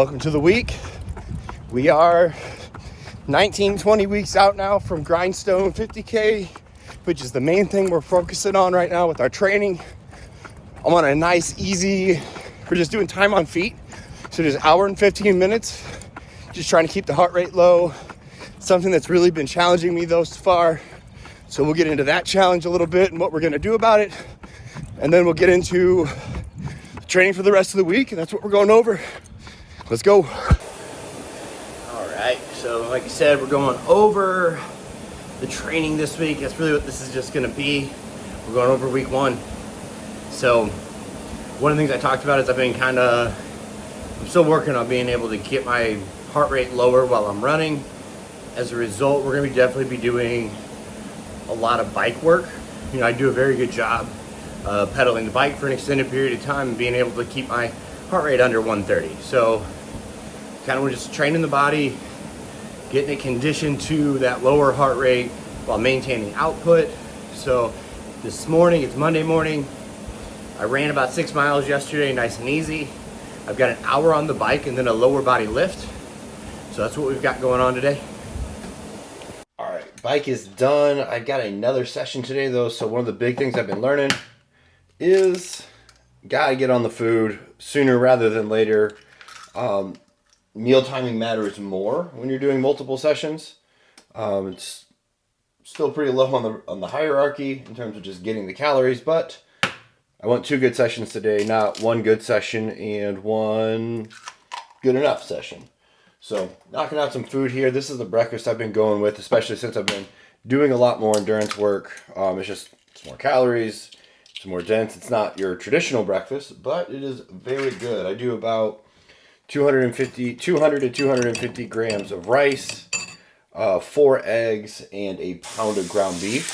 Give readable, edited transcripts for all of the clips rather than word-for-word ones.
Welcome to the week. We are 19, 20 weeks out now from Grindstone 50K, which is the main thing we're focusing on right now with our training. I'm on a nice, easy, we're just doing time on feet. So just hour and 15 minutes, just trying to keep the heart rate low. Something that's really been challenging me thus far. So we'll get into that challenge a little bit and what we're gonna do about it. And then we'll get into training for the rest of the week, and that's what we're going over. Let's go. All right, so like I said, we're going over the training this week. That's really what this is just gonna be. We're going over week one. So one of the things I talked about is I'm still working on being able to get my heart rate lower while I'm running. As a result, we're gonna definitely be doing a lot of bike work. You know, I do a very good job pedaling the bike for an extended period of time and being able to keep my heart rate under 130. So kind of we're just training the body, getting it conditioned to that lower heart rate while maintaining output. So this morning, it's Monday morning, I ran about 6 miles yesterday, nice and easy. I've got an hour on the bike and then a lower body lift. So that's what we've got going on today. All right, bike is done. I got another session today though. So one of the big things I've been learning is gotta get on the food sooner rather than later. Meal timing matters more when you're doing multiple sessions. It's still pretty low on the hierarchy in terms of just getting the calories, but I want 2 good sessions today, not one good session and one good enough session. So knocking out some food here. This is the breakfast I've been going with, especially since I've been doing a lot more endurance work. It's more calories, it's more dense. It's not your traditional breakfast, but it is very good. I do about 200 to 250 grams of rice, 4 eggs, and a pound of ground beef.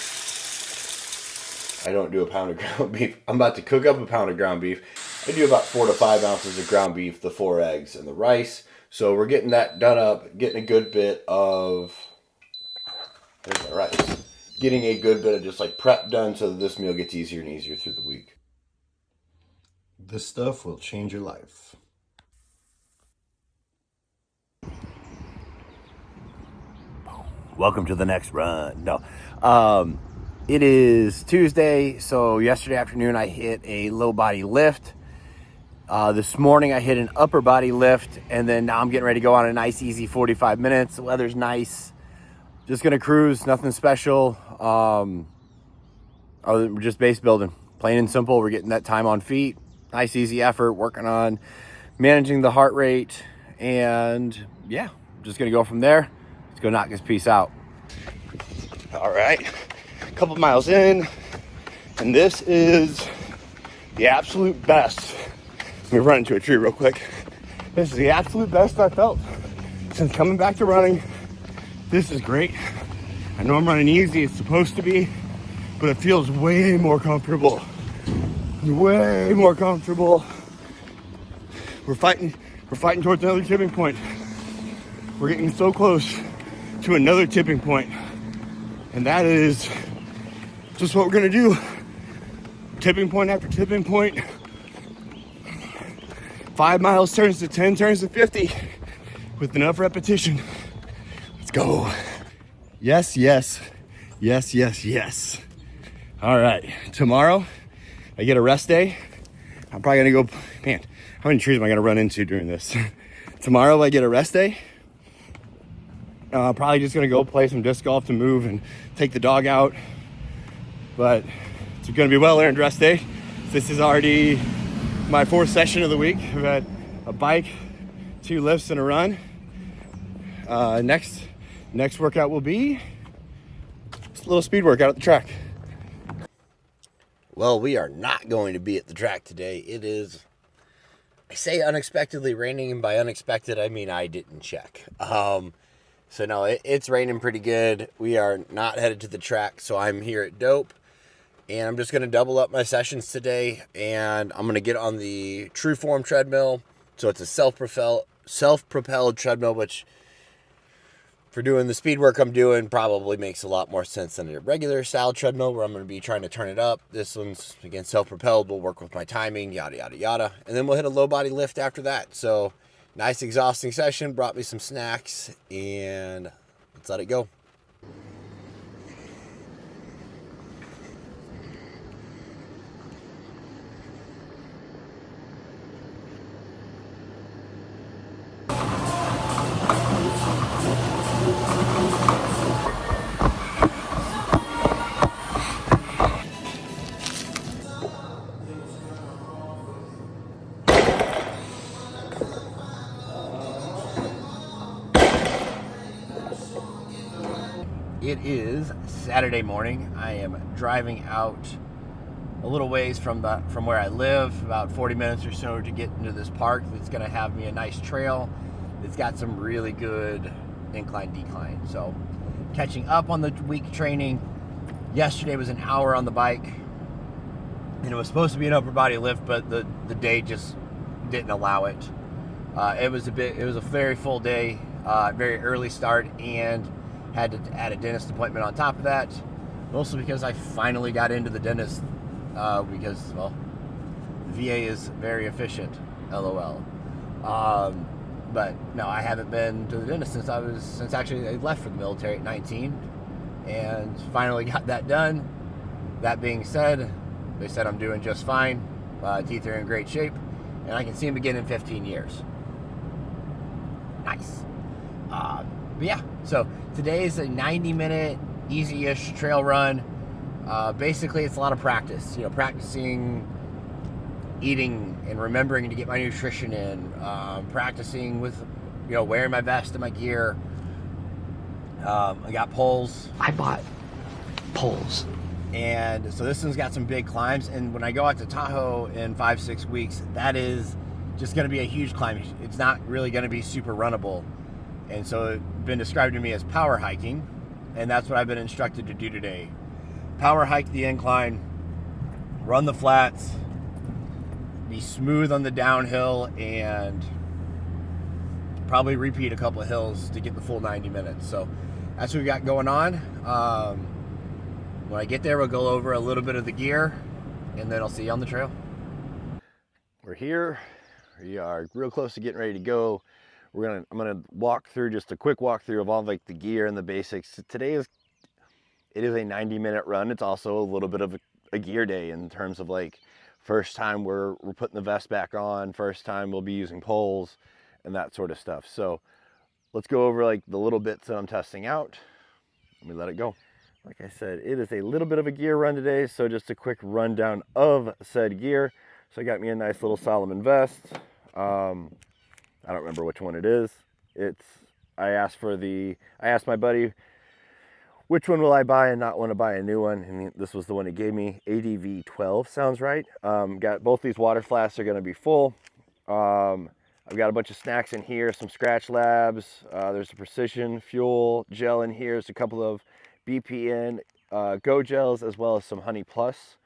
I don't do a pound of ground beef. I'm about to cook up a pound of ground beef. I do about 4 to 5 ounces of ground beef, the 4 eggs, and the rice. So we're getting that done up, getting a good bit of, there's my rice. Getting a good bit of just like prep done so that this meal gets easier and easier through the week. This stuff will change your life. Welcome to the next run. No, it is Tuesday. So yesterday afternoon I hit a low body lift. This morning I hit an upper body lift, and then now I'm getting ready to go on a nice easy 45 minutes. The weather's nice. Just gonna cruise, nothing special. We're just base building, plain and simple. We're getting that time on feet, nice easy effort, working on managing the heart rate, and yeah, just gonna go from there. Let's go knock this piece out. All right, a couple miles in, and this is the absolute best. Let me run into a tree real quick. This is the absolute best I've felt since coming back to running. This is great. I know I'm running easy, it's supposed to be, but it feels way more comfortable. Way more comfortable. We're fighting towards another tipping point. We're getting so close to another tipping point. And that is just what we're gonna do. Tipping point after tipping point. 5 miles turns to 10, turns to 50 with enough repetition. Let's go. Yes, yes, yes, yes, yes. All right, tomorrow I get a rest day. I'm probably gonna go, man, how many trees am I gonna run into during this? Tomorrow I get a rest day. Probably just gonna go play some disc golf to move and take the dog out. But it's gonna be a well-earned rest day. This is already my 4th session of the week. I've had a bike, 2 lifts, and a run. Next workout will be just a little speed workout at the track. Well, we are not going to be at the track today. It is, I say unexpectedly raining, and by unexpected, I mean I didn't check. So no, it's raining pretty good. We are not headed to the track, so I'm here at Dope. And I'm just going to double up my sessions today, and I'm going to get on the True Form treadmill. So it's a self-propelled treadmill, which for doing the speed work I'm doing probably makes a lot more sense than a regular style treadmill where I'm going to be trying to turn it up. This one's, again, self-propelled. We'll work with my timing, yada, yada, yada. And then we'll hit a low body lift after that. So Nice exhausting session, brought me some snacks, and let's let it go. It is Saturday morning. I am driving out a little ways from where I live, about 40 minutes or so, to get into this park that's going to have me a nice trail. It's got some really good incline decline. So catching up on the week training. Yesterday was an hour on the bike, and it was supposed to be an upper body lift, but the day just didn't allow it. It was a very full day, very early start, and had to add a dentist appointment on top of that, mostly because I finally got into the dentist because, well, VA is very efficient, LOL. But no, I haven't been to the dentist since actually I left for the military at 19, and finally got that done. That being said, they said I'm doing just fine. Teeth are in great shape, and I can see them again in 15 years. Nice. But yeah, so today is a 90-minute easy-ish trail run. Basically, it's a lot of practice. Practicing eating and remembering to get my nutrition in. Practicing with, wearing my vest and my gear. I got poles. I bought poles. And so this one's got some big climbs. And when I go out to Tahoe in 5-6 weeks, that is just going to be a huge climb. It's not really going to be super runnable. And so it's been described to me as power hiking, and that's what I've been instructed to do today. Power hike the incline, run the flats, be smooth on the downhill, and probably repeat a couple of hills to get the full 90 minutes. So that's what we got going on. When I get there, we'll go over a little bit of the gear, and then I'll see you on the trail. We're here. We are real close to getting ready to go. I'm gonna walk through just a quick walkthrough of all the gear and the basics. It is a 90-minute run. It's also a little bit of a gear day in terms of first time we're putting the vest back on, first time we'll be using poles and that sort of stuff. So let's go over the little bits that I'm testing out. Let me let it go. Like I said, it is a little bit of a gear run today, so just a quick rundown of said gear. So I got me a nice little Solomon vest. I don't remember which one it is. I asked my buddy, which one will I buy and not want to buy a new one? And this was the one he gave me. ADV 12 sounds right. Got both these water flasks are going to be full. I've got a bunch of snacks in here, some Scratch Labs. There's a Precision Fuel gel in here. There's a couple of BPN Go gels, as well as some Honey Plus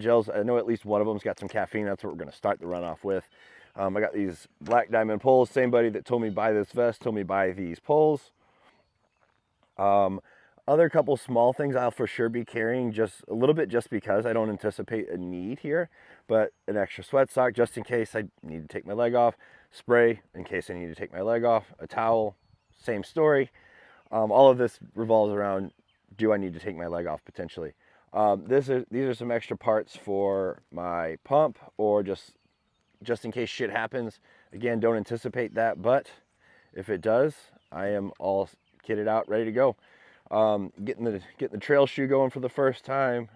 gels. I know at least one of them's got some caffeine. That's what we're going to start the run off with. I got these Black Diamond poles. Same buddy that told me buy this vest told me buy these poles. Other couple small things I'll for sure be carrying just a little bit, just because I don't anticipate a need here, but an extra sweat sock just in case I need to take my leg off, spray in case I need to take my leg off, a towel, same story. All of this revolves around, do I need to take my leg off potentially? These are some extra parts for my pump, or just in case shit happens. Again, don't anticipate that, but if it does, I am all kitted out, ready to go. Getting the trail shoe going for the first time.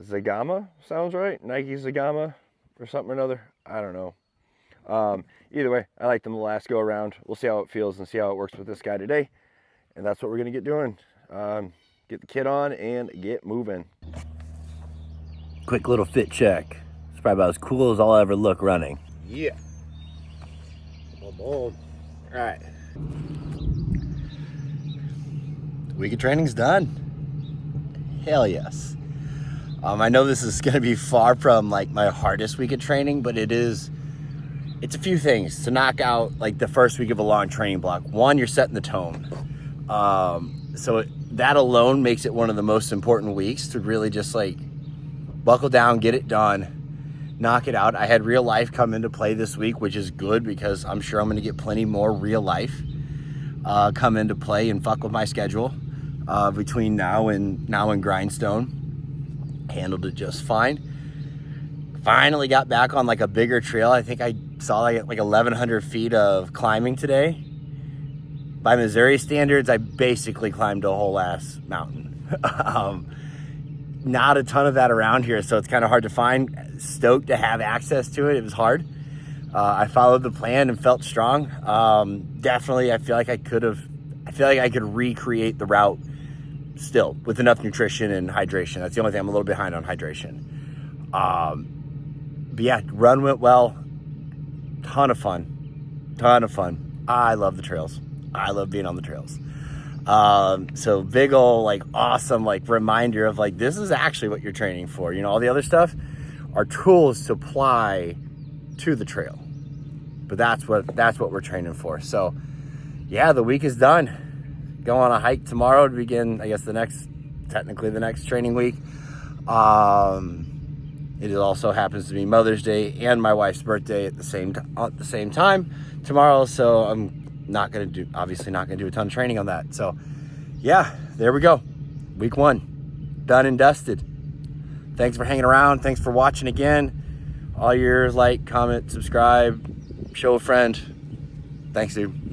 Zagama sounds right. Nike Zagama or something or another. I don't know. Either way, I like them the last go around. We'll see how it feels and see how it works with this guy today. And that's what we're gonna get doing. Get the kit on and get moving. Quick little fit check. It's probably about as cool as I'll ever look running. Yeah. Boom, boom. All right. Week of training's done. Hell yes. I know this is going to be far from my hardest week of training, but it's a few things to knock out the first week of a long training block. One, you're setting the tone. So that alone makes it one of the most important weeks to really just buckle down, get it done. knock it out. I had real life come into play this week, which is good because I'm sure I'm going to get plenty more real life come into play and fuck with my schedule between now and Grindstone. Handled it just fine. Finally got back on like a bigger trail. I think I saw like 1,100 feet of climbing today. By Missouri standards, I basically climbed a whole ass mountain. Not a ton of that around here, so it's kind of hard to find. Stoked to have access to it. It was hard. I followed the plan and felt strong. Definitely, I feel like I could recreate the route still with enough nutrition and hydration. That's the only thing I'm a little behind on hydration. But yeah, run went well. Ton of fun. I love the trails. I love being on the trails. So big ol' like awesome like reminder of like this is actually what you're training for. You know, all the other stuff are tools to apply to the trail, but that's what we're training for. So yeah, the week is done. Go on a hike tomorrow to begin, I guess, the next training week. It also happens to be Mother's Day and my wife's birthday at the same time tomorrow, so I'm obviously not gonna do a ton of training on that. So yeah, there we go. Week 1, done and dusted. Thanks for hanging around. Thanks for watching again. All yours, like, comment, subscribe, show a friend. Thanks, dude.